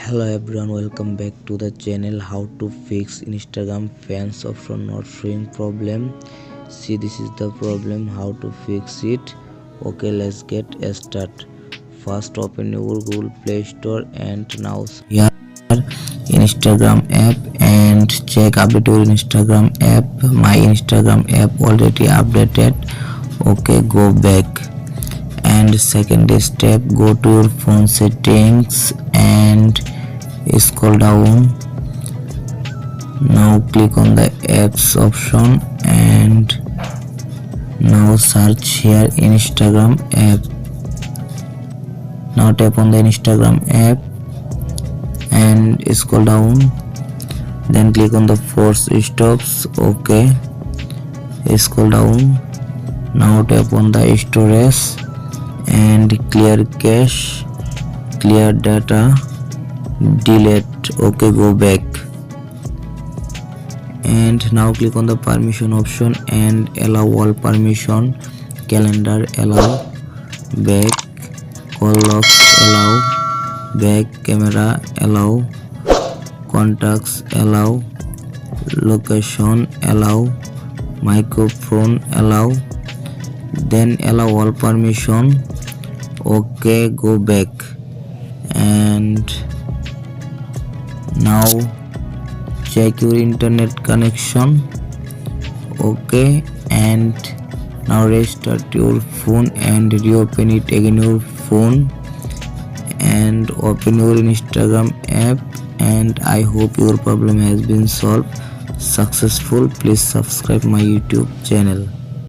Hello everyone, welcome back to the channel. How to fix Instagram fans option not showing problem. See, this is the problem, how to fix it. Okay, let's get started. First, open your Google Play Store and now here Instagram app and check update your Instagram app. My Instagram app already updated. Okay, go back. And second step, go to your phone settings and scroll down. Now click on the apps option and now search here Instagram app. Now tap on the Instagram app and scroll down, then click on the force stops. Okay, scroll down. Now tap on the storage and clear cache, clear data, delete. Okay, go back. And now click on the permission option and allow all permission. Calendar allow, back, call logs allow, back, camera allow, contacts allow, location allow, microphone allow, then allow all permission. Okay, go back. And now check your internet connection. Okay, and now restart your phone and reopen it again your phone and open your Instagram app. And I hope your problem has been solved successful. Please subscribe my YouTube channel.